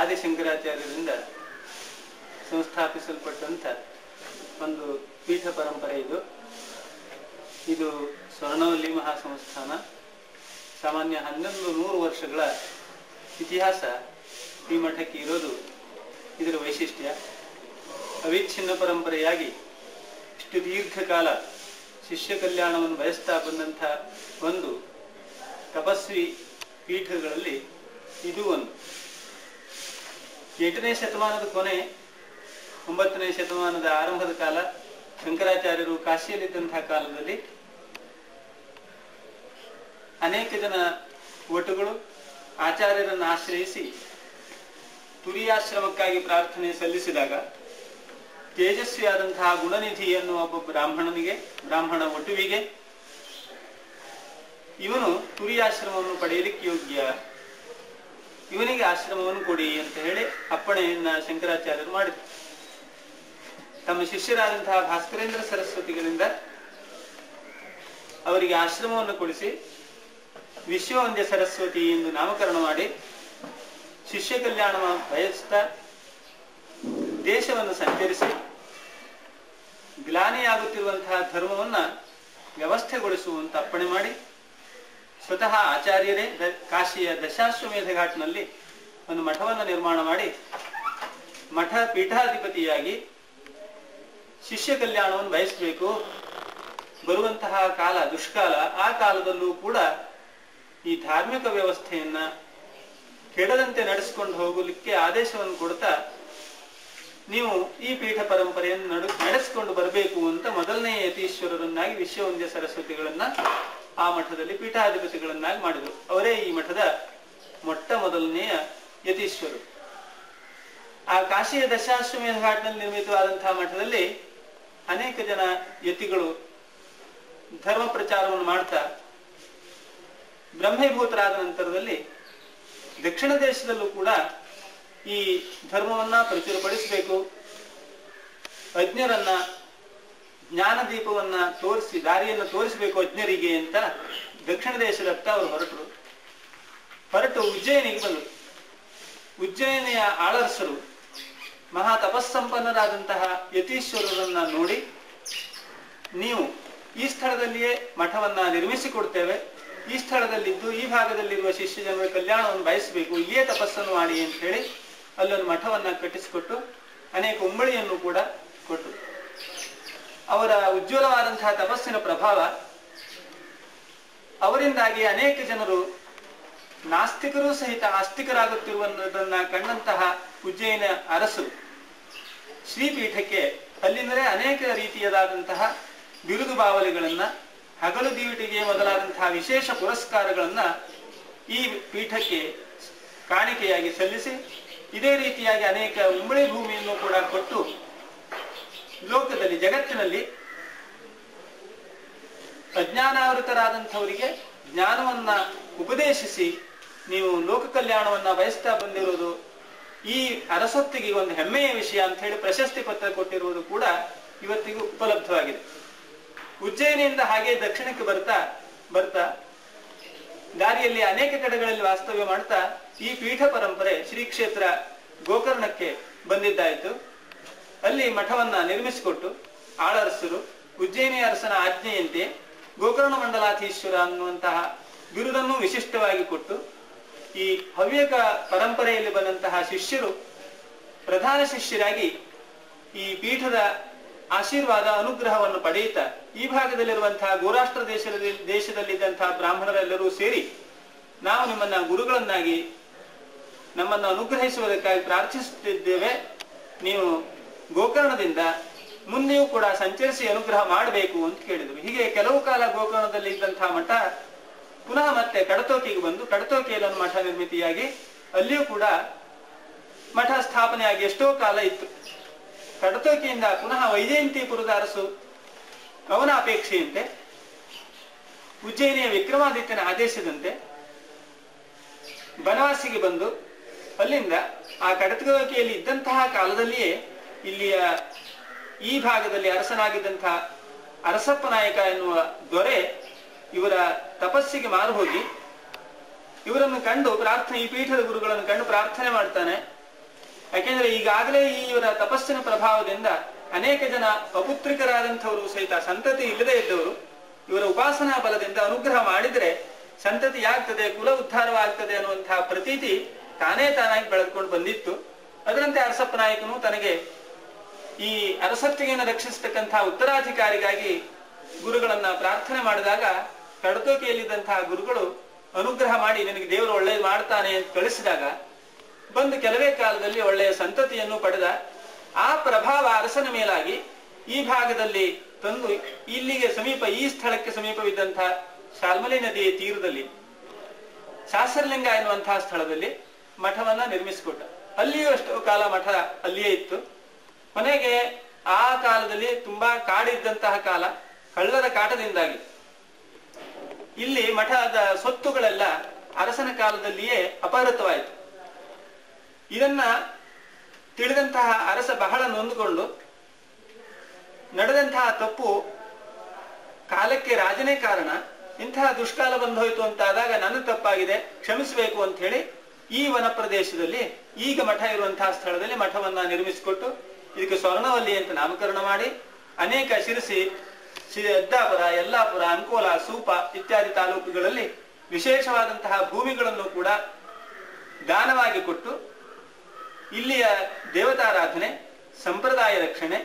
ಆದಿಶಂಕರಾಚಾರ್ಯರಿಂದ ಸಂಸ್ಥಾಪಿಸಲ್ಪಟ್ಟಂಥ ಒಂದು ಪೀಠ ಪರಂಪರೆ ಇದು. ಇದು ಸ್ವರ್ಣವಲ್ಲಿ ಮಹಾಸಂಸ್ಥಾನ. ಸಾಮಾನ್ಯ 1100 ವರ್ಷಗಳ ಇತಿಹಾಸ ಈ ಮಠಕ್ಕೆ ಇರೋದು ಇದರ ವೈಶಿಷ್ಟ್ಯ. ಅವಿಚ್ಛಿನ್ನ ಪರಂಪರೆಯಾಗಿ ಇಷ್ಟು ದೀರ್ಘಕಾಲ ಶಿಷ್ಯ ಕಲ್ಯಾಣವನ್ನು ಬಯಸ್ತಾ ಬಂದಂಥ ಒಂದು ತಪಸ್ವಿ ಪೀಠಗಳಲ್ಲಿ ಇದು ಒಂದು. 8ನೇ ಶತಮಾನದ ಕೊನೆ, 9ನೇ ಶತಮಾನದ ಆರಂಭದ ಕಾಲ, ಶಂಕರಾಚಾರ್ಯರು ಕಾಶಿಯಲ್ಲಿದ್ದಂತಹ ಕಾಲದಲ್ಲಿ ಅನೇಕ ಜನ ವಟುಗಳು ಆಚಾರ್ಯರನ್ನು ಆಶ್ರಯಿಸಿ ತುರಿಯಾಶ್ರಮಕ್ಕಾಗಿ ಪ್ರಾರ್ಥನೆ ಸಲ್ಲಿಸಿದಾಗ ತೇಜಸ್ವಿಯಾದಂತಹ ಗುಣನಿಧಿ ಎನ್ನುವ ಒಬ್ಬ ಬ್ರಾಹ್ಮಣ ವಟುವಿಗೆ ಇವನು ತುರಿಯಾಶ್ರಮವನ್ನು ಪಡೆಯಲಿಕ್ಕೆ ಯೋಗ್ಯ, ಇವನಿಗೆ ಆಶ್ರಮವನ್ನು ಕೊಡಿ ಅಂತ ಹೇಳಿ ಅಪ್ಪಣೆಯನ್ನ ಶಂಕರಾಚಾರ್ಯರು ಮಾಡಿದರು. ತಮ್ಮ ಶಿಷ್ಯರಾದಂತಹ ಭಾಸ್ಕರೇಂದ್ರ ಸರಸ್ವತಿಗಳಿಂದ ಅವರಿಗೆ ಆಶ್ರಮವನ್ನು ಕೊಡಿಸಿ ವಿಶ್ವವಂದ್ಯ ಸರಸ್ವತಿ ಎಂದು ನಾಮಕರಣ ಮಾಡಿ ಶಿಷ್ಯ ಕಲ್ಯಾಣ ಬಯಸ್ತಾ ದೇಶವನ್ನು ಸಂಚರಿಸಿ ಗ್ಲಾನಿಯಾಗುತ್ತಿರುವಂತಹ ಧರ್ಮವನ್ನ ವ್ಯವಸ್ಥೆಗೊಳಿಸುವಂತ ಅಪ್ಪಣೆ ಮಾಡಿ ಸ್ವತಃ ಆಚಾರ್ಯರೇ ಕಾಶಿಯ ದಶಾಶ್ವಮೇಧ ಘಾಟ್ನಲ್ಲಿ ಒಂದು ಮಠವನ್ನು ನಿರ್ಮಾಣ ಮಾಡಿ ಮಠ ಪೀಠಾಧಿಪತಿಯಾಗಿ ಶಿಷ್ಯ ಕಲ್ಯಾಣವನ್ನು ಬಯಸಬೇಕು. ಬರುವಂತಹ ಕಾಲ ದುಷ್ಕಾಲ, ಆ ಕಾಲದಲ್ಲೂ ಕೂಡ ಈ ಧಾರ್ಮಿಕ ವ್ಯವಸ್ಥೆಯನ್ನ ಕೆಡದಂತೆ ನಡೆಸಿಕೊಂಡು ಹೋಗಲಿಕ್ಕೆ ಆದೇಶವನ್ನು ಕೊಡ್ತಾ ನೀವು ಈ ಪೀಠ ಪರಂಪರೆಯನ್ನು ನಡೆಸಿಕೊಂಡು ಬರಬೇಕು ಅಂತ ಮೊದಲನೇ ಯತೀಶ್ವರರನ್ನಾಗಿ ವಿಶ್ವವಂದ್ಯ ಸರಸ್ವತಿಗಳನ್ನ ಆ ಮಠದಲ್ಲಿ ಪೀಠಾಧಿಪತಿಗಳನ್ನಾಗಿ ಮಾಡಿದರು. ಅವರೇ ಈ ಮಠದ ಮೊದಲನೆಯ ಯತೀಶ್ವರರು. ಆ ಕಾಶಿಯ ದಶಾಶ್ವಮೇಧ ಘಾಟ್ನಲ್ಲಿ ನಿರ್ಮಿತವಾದಂತಹ ಮಠದಲ್ಲಿ ಅನೇಕ ಜನ ಯತಿಗಳು ಧರ್ಮ ಪ್ರಚಾರವನ್ನು ಮಾಡ್ತಾ ಬ್ರಹ್ಮೀಭೂತರಾದ ನಂತರದಲ್ಲಿ ದಕ್ಷಿಣ ದೇಶದಲ್ಲೂ ಕೂಡ ಈ ಧರ್ಮವನ್ನ ಪ್ರಚುರಪಡಿಸಬೇಕು, ಅಜ್ಞರನ್ನ ಜ್ಞಾನ ದೀಪವನ್ನ ತೋರಿಸಿ ದಾರಿಯನ್ನು ತೋರಿಸಬೇಕು ಅಜ್ಞರಿಗೆ ಅಂತ ದಕ್ಷಿಣ ದೇಶದತ್ತ ಅವರು ಹೊರಟು ಉಜ್ಜಯಿನಿಗೆ ಬಂದರು. ಉಜ್ಜಯಿನಿಯ ಆಳರಸರು ಮಹಾ ತಪಸ್ಸಂಪನ್ನರಾದಂತಹ ಯತೀಶ್ವರರನ್ನ ನೋಡಿ, ನೀವು ಈ ಸ್ಥಳದಲ್ಲಿಯೇ ಮಠವನ್ನ ನಿರ್ಮಿಸಿಕೊಡ್ತೇವೆ, ಈ ಸ್ಥಳದಲ್ಲಿದ್ದು ಈ ಭಾಗದಲ್ಲಿರುವ ಶಿಷ್ಯ ಜನರ ಕಲ್ಯಾಣವನ್ನು ಬಯಸಬೇಕು, ಇಲ್ಲಿಯೇ ತಪಸ್ಸನ್ನು ಮಾಡಿ ಅಂತ ಹೇಳಿ ಅಲ್ಲೊಂದು ಮಠವನ್ನ ಕಟ್ಟಿಸಿಕೊಟ್ಟು ಅನೇಕ ಉಂಬಳಿಯನ್ನು ಕೂಡ ಕೊಟ್ಟು, ಅವರ ಉಜ್ವಲವಾದಂತಹ ತಪಸ್ಸಿನ ಪ್ರಭಾವ ಅವರಿಂದಾಗಿ ಅನೇಕ ಜನರು ನಾಸ್ತಿಕರೂ ಸಹಿತ ಆಸ್ತಿಕರಾಗುತ್ತಿರುವುದನ್ನ ಕಂಡಂತಹ ಉಜ್ಜಯಿನ ಅರಸರು ಶ್ರೀಪೀಠಕ್ಕೆ ಅಲ್ಲಿಂದಲೇ ಅನೇಕ ರೀತಿಯದಾದಂತಹ ಬಿರುದು ಬಾವಲಿಗಳನ್ನ, ಹಗಲು ದೀವಿಟಿಗೆ ಮೊದಲಾದಂತಹ ವಿಶೇಷ ಪುರಸ್ಕಾರಗಳನ್ನ ಈ ಪೀಠಕ್ಕೆ ಕಾಣಿಕೆಯಾಗಿ ಸಲ್ಲಿಸಿ ಇದೇ ರೀತಿಯಾಗಿ ಅನೇಕ ಉಂಬಳಿ ಭೂಮಿಯನ್ನು ಕೂಡ ಕೊಟ್ಟು ಲೋಕದಲ್ಲಿ ಜಗತ್ತಿನಲ್ಲಿ ಅಜ್ಞಾನಾವೃತರಾದಂಥವರಿಗೆ ಜ್ಞಾನವನ್ನ ಉಪದೇಶಿಸಿ ನೀವು ಲೋಕ ಕಲ್ಯಾಣವನ್ನ ಬಯಸ್ತಾ ಬಂದಿರುವುದು ಈ ಅರಸೊತ್ತಿಗೆ ಒಂದು ಹೆಮ್ಮೆಯ ವಿಷಯ ಅಂತ ಹೇಳಿ ಪ್ರಶಸ್ತಿ ಪತ್ರ ಕೊಟ್ಟಿರುವುದು ಕೂಡ ಇವತ್ತಿಗೂ ಉಪಲಬ್ಧವಾಗಿದೆ. ಉಜ್ಜಯಿನಿಯಿಂದ ಹಾಗೆ ದಕ್ಷಿಣಕ್ಕೆ ಬರ್ತಾ ದಾರಿಯಲ್ಲಿ ಅನೇಕ ಕಡೆಗಳಲ್ಲಿ ವಾಸ್ತವ್ಯ ಮಾಡ್ತಾ ಈ ಪೀಠ ಪರಂಪರೆ ಶ್ರೀ ಕ್ಷೇತ್ರ ಗೋಕರ್ಣಕ್ಕೆ ಬಂದಿದ್ದಾಯಿತು. ಅಲ್ಲಿ ಮಠವನ್ನ ನಿರ್ಮಿಸಿಕೊಟ್ಟು ಆಳರಸರು ಉಜ್ಜಯಿನಿ ಅರಸನ ಆಜ್ಞೆಯಂತೆ ಗೋಕರ್ಣ ಮಂಡಲಾಧೀಶ್ವರ ಅನ್ನುವಂತಹ ಬಿರುದನ್ನು ವಿಶಿಷ್ಟವಾಗಿ ಕೊಟ್ಟು ಈ ಹವ್ಯಕ ಪರಂಪರೆಯಲ್ಲಿ ಬಂದಂತಹ ಶಿಷ್ಯರು ಪ್ರಧಾನ ಶಿಷ್ಯರಾಗಿ ಈ ಪೀಠದ ಆಶೀರ್ವಾದ ಅನುಗ್ರಹವನ್ನು ಪಡೆಯುತ್ತಾ ಈ ಭಾಗದಲ್ಲಿರುವಂತಹ ಗೋರಾಷ್ಟ್ರ ದೇಶದಲ್ಲಿದ್ದಂತಹ ಬ್ರಾಹ್ಮಣರೆಲ್ಲರೂ ಸೇರಿ ನಾವು ನಿಮ್ಮನ್ನ ಗುರುಗಳನ್ನಾಗಿ ನಮ್ಮನ್ನು ಅನುಗ್ರಹಿಸುವುದಕ್ಕಾಗಿ ಪ್ರಾರ್ಥಿಸುತ್ತಿದ್ದೇವೆ, ನೀವು ಗೋಕರ್ಣದಿಂದ ಮುಂದೆಯೂ ಕೂಡ ಸಂಚರಿಸಿ ಅನುಗ್ರಹ ಮಾಡಬೇಕು ಅಂತ ಕೇಳಿದರು. ಹೀಗೆ ಕೆಲವು ಕಾಲ ಗೋಕರ್ಣದಲ್ಲಿ ಇದ್ದಂತಹ ಮಠ ಪುನಃ ಮತ್ತೆ ಕಡತೋಕಿಗೆ ಬಂದು ಕಡತೋಕಿಯಲ್ಲಿ ಒಂದು ಮಠ ನಿರ್ಮಿತಿಯಾಗಿ ಅಲ್ಲಿಯೂ ಕೂಡ ಮಠ ಸ್ಥಾಪನೆಯಾಗಿ ಎಷ್ಟೋ ಕಾಲ ಇತ್ತು. ಕಡತೋಕಿಯಿಂದ ಪುನಃ ವೈಜಯಂತಿಪುರದ ಅರಸು ಅವನ ಅಪೇಕ್ಷೆಯಂತೆ ಉಜ್ಜಯಿನಿಯ ವಿಕ್ರಮಾದಿತ್ಯನ ಆದೇಶದಂತೆ ಬನವಾಸಿಗೆ ಬಂದು ಅಲ್ಲಿಂದ ಆ ಕಡತೋಕಿಯಲ್ಲಿ ಇದ್ದಂತಹ ಕಾಲದಲ್ಲಿಯೇ ಇಲ್ಲಿಯ ಈ ಭಾಗದಲ್ಲಿ ಅರಸನಾಗಿದ್ದಂತಹ ಅರಸಪ್ಪ ನಾಯಕ ಎನ್ನುವ ದೊರೆ ಇವರ ತಪಸ್ಸಿಗೆ ಮಾರು ಹೋಗಿ ಇವರನ್ನು ಕಂಡು ಪ್ರಾರ್ಥನೆ, ಈ ಪೀಠದ ಗುರುಗಳನ್ನು ಕಂಡು ಪ್ರಾರ್ಥನೆ ಮಾಡ್ತಾನೆ. ಯಾಕೆಂದ್ರೆ ಈಗಾಗಲೇ ಇವರ ತಪಸ್ಸಿನ ಪ್ರಭಾವದಿಂದ ಅನೇಕ ಜನ ಅಪುತ್ರಿಕರಾದಂಥವರು ಸಹಿತ, ಸಂತತಿ ಇಲ್ಲದೆ ಇದ್ದವರು ಇವರ ಉಪಾಸನಾ ಬಲದಿಂದ ಅನುಗ್ರಹ ಮಾಡಿದ್ರೆ ಸಂತತಿ ಆಗ್ತದೆ, ಕುಲ ಉದ್ಧಾರವಾಗ್ತದೆ ಅನ್ನುವಂತಹ ಪ್ರತೀತಿ ತಾನೇ ತಾನಾಗಿ ಬೆಳೆದುಕೊಂಡು ಬಂದಿತ್ತು. ಅದರಂತೆ ಅರಸಪ್ಪ ನಾಯಕನು ತನಗೆ ಈ ಅರಸತ್ತಿಗೆಯನ್ನು ರಕ್ಷಿಸತಕ್ಕಂತಹ ಉತ್ತರಾಧಿಕಾರಿಗಾಗಿ ಗುರುಗಳನ್ನ ಪ್ರಾರ್ಥನೆ ಮಾಡಿದಾಗ ಕಡತೋಕಿಯಲ್ಲಿದ್ದಂತಹ ಗುರುಗಳು ಅನುಗ್ರಹ ಮಾಡಿ ನಿನಗೆ ದೇವರು ಒಳ್ಳೇದು ಮಾಡ್ತಾನೆ ಅಂತ ಕಳಿಸಿದಾಗ ಬಂದು ಕೆಲವೇ ಕಾಲದಲ್ಲಿ ಒಳ್ಳೆಯ ಸಂತತಿಯನ್ನು ಪಡೆದ. ಆ ಪ್ರಭಾವ ಅರಸನ ಮೇಲಾಗಿ ಈ ಭಾಗದಲ್ಲಿ ತಂದು ಇಲ್ಲಿಗೆ ಸಮೀಪ, ಈ ಸ್ಥಳಕ್ಕೆ ಸಮೀಪವಿದ್ದಂತಹ ಶಾಲ್ಮಲಿ ನದಿಯ ತೀರದಲ್ಲಿ ಶಾಸ್ತ್ರಲಿಂಗ ಎನ್ನುವಂತಹ ಸ್ಥಳದಲ್ಲಿ ಮಠವನ್ನ ನಿರ್ಮಿಸಿಕೊಟ್ಟ. ಅಲ್ಲಿಯೂ ಎಷ್ಟೋ ಕಾಲ ಮಠ ಅಲ್ಲಿಯೇ ಇತ್ತು. ಕೊನೆಗೆ ಆ ಕಾಲದಲ್ಲಿ ತುಂಬಾ ಕಾಡಿದ್ದಂತಹ ಕಾಲ, ಕಳ್ಳರ ಕಾಟದಿಂದಾಗಿ ಇಲ್ಲಿ ಮಠದ ಸ್ವತ್ತುಗಳೆಲ್ಲ ಅರಸನ ಕಾಲದಲ್ಲಿಯೇ ಅಪಹೃತವಾಯಿತು. ಇದನ್ನ ತಿಳಿದಂತಹ ಅರಸ ಬಹಳ ನೊಂದುಕೊಂಡು, ನಡೆದಂತಹ ತಪ್ಪು ಕಾಲಕ್ಕೆ ರಾಜನೇ ಕಾರಣ, ಇಂತಹ ದುಷ್ಕಾಲ ಬಂದೋಯ್ತು ಅಂತಾದಾಗ ನನ್ನ ತಪ್ಪಾಗಿದೆ, ಕ್ಷಮಿಸಬೇಕು ಅಂತ ಹೇಳಿ ಈ ವನ ಪ್ರದೇಶದಲ್ಲಿ ಈಗ ಮಠ ಇರುವಂತಹ ಸ್ಥಳದಲ್ಲಿ ಮಠವನ್ನ ನಿರ್ಮಿಸಿಕೊಟ್ಟು ಇದಕ್ಕೆ ಸ್ವರ್ಣವಲ್ಲಿ ಅಂತ ನಾಮಕರಣ ಮಾಡಿ ಅನೇಕ ಶಿರಸಿ, ಯದ್ದಾಪುರ, ಯಲ್ಲಾಪುರ, ಅಂಕೋಲ, ಸೂಪ ಇತ್ಯಾದಿ ತಾಲೂಕುಗಳಲ್ಲಿ ವಿಶೇಷವಾದಂತಹ ಭೂಮಿಗಳನ್ನು ಕೂಡ ದಾನವಾಗಿ ಕೊಟ್ಟು ಇಲ್ಲಿಯ ದೇವತಾರಾಧನೆ, ಸಂಪ್ರದಾಯ ರಕ್ಷಣೆ,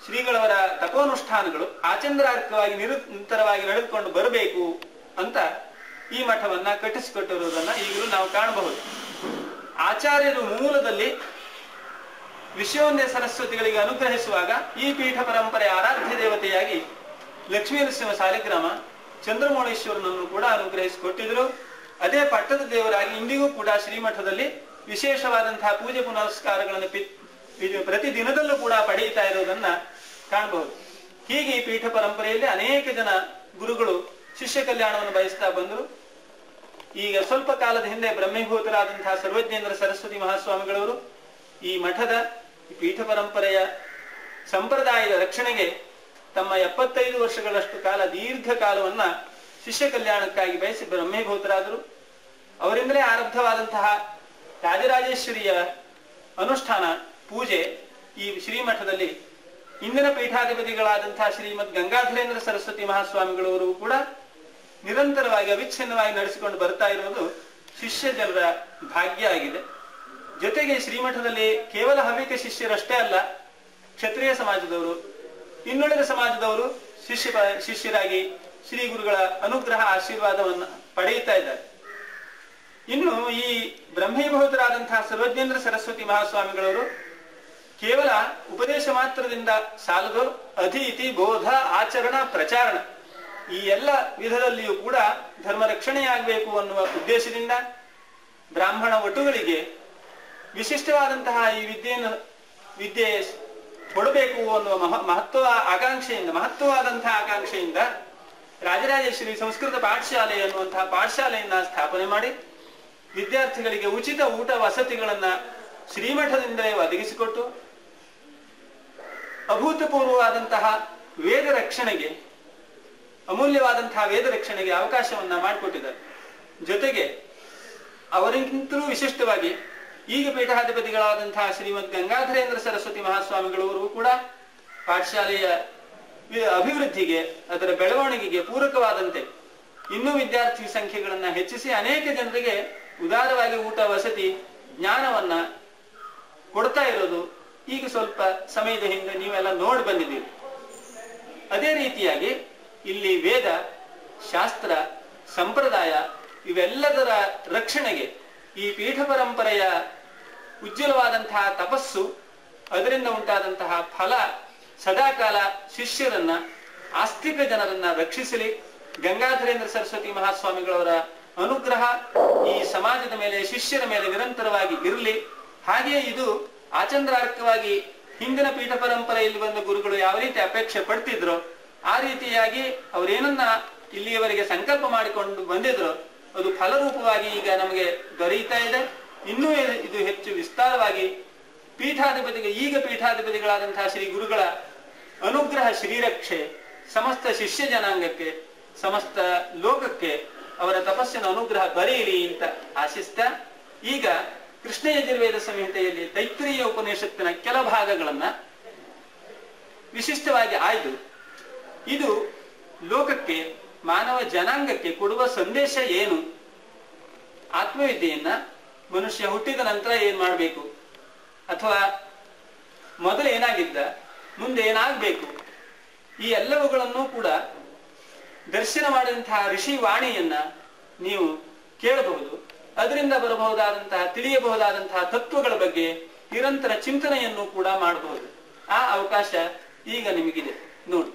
ಶ್ರೀಗಳವರ ತಪೋನುಷ್ಠಾನಗಳು ಆಚಂದ್ರಾರ್ಕವಾಗಿ ನಿರಂತರವಾಗಿ ನಡೆದುಕೊಂಡು ಬರಬೇಕು ಅಂತ ಈ ಮಠವನ್ನ ಕಟ್ಟಿಸಿಕೊಟ್ಟಿರುವುದನ್ನ ಈಗಲೂ ನಾವು ಕಾಣಬಹುದು. ಆಚಾರ್ಯರು ಮೂಲದಲ್ಲಿ ವಿಶ್ವವಂದ್ಯ ಸರಸ್ವತಿಗಳಿಗೆ ಅನುಗ್ರಹಿಸುವಾಗ ಈ ಪೀಠ ಪರಂಪರೆ ಆರಾಧ್ಯ ದೇವತೆಯಾಗಿ ಲಕ್ಷ್ಮೀ ನರಸಿಂಹ ಸಾಲಿಗ್ರಾಮ ಚಂದ್ರಮೌಳೇಶ್ವರನನ್ನು ಕೂಡ ಅನುಗ್ರಹಿಸಿಕೊಟ್ಟಿದ್ರು. ಅದೇ ಪಟ್ಟದ ದೇವರಾಗಿ ಇಂದಿಗೂ ಕೂಡ ಶ್ರೀಮಠದಲ್ಲಿ ವಿಶೇಷವಾದಂತಹ ಪೂಜೆ ಪುನಸ್ಕಾರಗಳನ್ನು ಪ್ರತಿ ದಿನದಲ್ಲೂ ಕೂಡ ಪಡೆಯುತ್ತಾ ಇರುವುದನ್ನ ಕಾಣಬಹುದು. ಹೀಗೆ ಈ ಪೀಠ ಪರಂಪರೆಯಲ್ಲಿ ಅನೇಕ ಜನ ಗುರುಗಳು ಶಿಷ್ಯ ಕಲ್ಯಾಣವನ್ನು ಬಯಸ್ತಾ ಬಂದರು. ಈಗ ಸ್ವಲ್ಪ ಕಾಲದ ಹಿಂದೆ ಬ್ರಹ್ಮೀಭೂತರಾದಂತಹ ಸರ್ವಜ್ಞೇಂದ್ರ ಸರಸ್ವತಿ ಮಹಾಸ್ವಾಮಿಗಳವರು ಈ ಮಠದ ಪೀಠ ಪರಂಪರೆಯ ಸಂಪ್ರದಾಯದ ರಕ್ಷಣೆಗೆ ತಮ್ಮ 75 ವರ್ಷಗಳಷ್ಟು ಕಾಲ ದೀರ್ಘ ಕಾಲವನ್ನ ಶಿಷ್ಯ ಕಲ್ಯಾಣಕ್ಕಾಗಿ ಬಯಸಿ ಬ್ರಹ್ಮೀಭೂತರಾದರು. ಅವರಿಂದಲೇ ಆರಂಭವಾದಂತಹ ರಾಜರಾಜೇಶ್ವರಿಯ ಅನುಷ್ಠಾನ ಪೂಜೆ ಈ ಶ್ರೀಮಠದಲ್ಲಿ ಇಂದಿನ ಪೀಠಾಧಿಪತಿಗಳಾದಂತಹ ಶ್ರೀಮದ್ ಗಂಗಾಧರೇಂದ್ರ ಸರಸ್ವತಿ ಮಹಾಸ್ವಾಮಿಗಳವರು ಕೂಡ ನಿರಂತರವಾಗಿ ಅವಿಚ್ಛಿನ್ನವಾಗಿ ನಡೆಸಿಕೊಂಡು ಬರ್ತಾ ಇರುವುದು ಶಿಷ್ಯ ಜನರ ಭಾಗ್ಯ ಆಗಿದೆ. ಜೊತೆಗೆ ಶ್ರೀಮಠದಲ್ಲಿ ಕೇವಲ ಹವ್ಯಕ ಶಿಷ್ಯರಷ್ಟೇ ಅಲ್ಲ, ಕ್ಷತ್ರಿಯ ಸಮಾಜದವರು, ಇನ್ನುಳಿದ ಸಮಾಜದವರು ಶಿಷ್ಯರಾಗಿ ಶ್ರೀ ಗುರುಗಳ ಅನುಗ್ರಹ ಆಶೀರ್ವಾದವನ್ನು ಪಡೆಯುತ್ತಾ ಇದ್ದಾರೆ. ಇನ್ನು ಈ ಬ್ರಹ್ಮೀಭೂತರಾದಂತಹ ಸರ್ವಜ್ಞೇಂದ್ರ ಸರಸ್ವತಿ ಮಹಾಸ್ವಾಮಿಗಳವರು ಕೇವಲ ಉಪದೇಶ ಮಾತ್ರದಿಂದ ಸಾಲದು, ಅಧೀತಿ, ಬೋಧ, ಆಚರಣ, ಪ್ರಚಾರಣ ಈ ಎಲ್ಲ ವಿಧದಲ್ಲಿಯೂ ಕೂಡ ಧರ್ಮ ರಕ್ಷಣೆಯಾಗಬೇಕು ಅನ್ನುವ ಉದ್ದೇಶದಿಂದ ಬ್ರಾಹ್ಮಣ ವಟುಗಳಿಗೆ ವಿಶಿಷ್ಟವಾದಂತಹ ಈ ವಿದ್ಯೆ ಕೊಡಬೇಕು ಅನ್ನುವ ಮಹತ್ವವಾದಂತಹ ಆಕಾಂಕ್ಷೆಯಿಂದ ರಾಜರಾಜೇಶ್ವರಿ ಸಂಸ್ಕೃತ ಪಾಠಶಾಲೆ ಎನ್ನುವಂತಹ ಪಾಠಶಾಲೆಯನ್ನ ಸ್ಥಾಪನೆ ಮಾಡಿ ವಿದ್ಯಾರ್ಥಿಗಳಿಗೆ ಉಚಿತ ಊಟ ವಸತಿಗಳನ್ನ ಶ್ರೀಮಠದಿಂದಲೇ ಒದಗಿಸಿಕೊಟ್ಟು ಅಭೂತಪೂರ್ವವಾದಂತಹ ವೇದ ರಕ್ಷಣೆಗೆ, ಅಮೂಲ್ಯವಾದಂತಹ ವೇದ ರಕ್ಷಣೆಗೆ ಅವಕಾಶವನ್ನ ಮಾಡಿಕೊಟ್ಟಿದ್ದಾರೆ. ಜೊತೆಗೆ ಅವರಿಗಿಂತಲೂ ವಿಶಿಷ್ಟವಾಗಿ ಈಗ ಪೀಠಾಧಿಪತಿಗಳಾದಂತಹ ಶ್ರೀಮದ್ ಗಂಗಾಧರೇಂದ್ರ ಸರಸ್ವತಿ ಮಹಾಸ್ವಾಮಿಗಳವರು ಕೂಡ ಪಾಠಶಾಲೆಯ ಅಭಿವೃದ್ಧಿಗೆ, ಅದರ ಬೆಳವಣಿಗೆಗೆ ಪೂರಕವಾದಂತೆ ಇನ್ನೂ ವಿದ್ಯಾರ್ಥಿ ಸಂಖ್ಯೆಗಳನ್ನ ಹೆಚ್ಚಿಸಿ ಅನೇಕ ಜನರಿಗೆ ಉದಾರವಾಗಿ ಊಟ, ವಸತಿ, ಜ್ಞಾನವನ್ನ ಕೊಡ್ತಾ ಇರೋದು ಈಗ ಸ್ವಲ್ಪ ಸಮಯದ ಹಿಂದೆ ನೀವೆಲ್ಲ ನೋಡಿ ಬಂದಿದ್ದೀರಿ. ಅದೇ ರೀತಿಯಾಗಿ ಇಲ್ಲಿ ವೇದ, ಶಾಸ್ತ್ರ, ಸಂಪ್ರದಾಯ ಇವೆಲ್ಲದರ ರಕ್ಷಣೆಗೆ ಈ ಪೀಠ ಪರಂಪರೆಯ ಉಜ್ವಲವಾದಂತಹ ತಪಸ್ಸು, ಅದರಿಂದ ಉಂಟಾದಂತಹ ಫಲ ಸದಾಕಾಲ ಶಿಷ್ಯರನ್ನ, ಆಸ್ತಿಕ ಜನರನ್ನ ರಕ್ಷಿಸಲಿ. ಗಂಗಾಧರೇಂದ್ರ ಸರಸ್ವತಿ ಮಹಾಸ್ವಾಮಿಗಳವರ ಅನುಗ್ರಹ ಈ ಸಮಾಜದ ಮೇಲೆ, ಶಿಷ್ಯರ ಮೇಲೆ ನಿರಂತರವಾಗಿ ಇರಲಿ. ಹಾಗೆಯೇ ಇದು ಆಚಂದ್ರಾರ್ಕವಾಗಿ ಹಿಂದಿನ ಪೀಠ ಪರಂಪರೆಯಲ್ಲಿ ಬಂದ ಗುರುಗಳು ಯಾವ ರೀತಿ ಅಪೇಕ್ಷೆ ಪಡ್ತಿದ್ರು ಆ ರೀತಿಯಾಗಿ ಅವರೇನನ್ನ ಇಲ್ಲಿಯವರೆಗೆ ಸಂಕಲ್ಪ ಮಾಡಿಕೊಂಡು ಬಂದಿದ್ರು ಅದು ಫಲರೂಪವಾಗಿ ಈಗ ನಮಗೆ ದೊರೆಯುತ್ತಾ ಇದೆ. ಇನ್ನೂ ಇದು ಹೆಚ್ಚು ವಿಸ್ತಾರವಾಗಿ ಈಗ ಪೀಠಾಧಿಪತಿಗಳಾದಂತಹ ಶ್ರೀ ಗುರುಗಳ ಅನುಗ್ರಹ ಶ್ರೀರಕ್ಷೆ ಸಮಸ್ತ ಶಿಷ್ಯ ಜನಾಂಗಕ್ಕೆ, ಸಮಸ್ತ ಲೋಕಕ್ಕೆ ಅವರ ತಪಸ್ಸಿನ ಅನುಗ್ರಹ ಬರೆಯಲಿ ಅಂತ ಆಶಿಸ್ತಾ, ಈಗ ಕೃಷ್ಣ ಯಜುರ್ವೇದ ಸಂಹಿತೆಯಲ್ಲಿ ತೈತ್ರೀಯ ಉಪನಿಷತ್ತಿನ ಕೆಲ ಭಾಗಗಳನ್ನ ವಿಶಿಷ್ಟವಾಗಿ ಆಯ್ದು ಇದು ಲೋಕಕ್ಕೆ, ಮಾನವ ಜನಾಂಗಕ್ಕೆ ಕೊಡುವ ಸಂದೇಶ ಏನು, ಆತ್ಮವಿದ್ಯೆಯನ್ನ ಮನುಷ್ಯ ಹುಟ್ಟಿದ ನಂತರ ಏನ್ ಮಾಡಬೇಕು, ಅಥವಾ ಮೊದಲು ಏನಾಗಿದ್ದ, ಮುಂದೆ ಏನಾಗಬೇಕು, ಈ ಎಲ್ಲವುಗಳನ್ನು ಕೂಡ ದರ್ಶನ ಮಾಡಿದಂತಹ ಋಷಿ ವಾಣಿಯನ್ನ ನೀವು ಕೇಳಬಹುದು. ಅದರಿಂದ ಬರಬಹುದಾದಂತಹ, ತಿಳಿಯಬಹುದಾದಂತಹ ತತ್ವಗಳ ಬಗ್ಗೆ ನಿರಂತರ ಚಿಂತನೆಯನ್ನು ಕೂಡ ಮಾಡಬಹುದು. ಆ ಅವಕಾಶ ಈಗ ನಿಮಗಿದೆ ನೋಡಿ.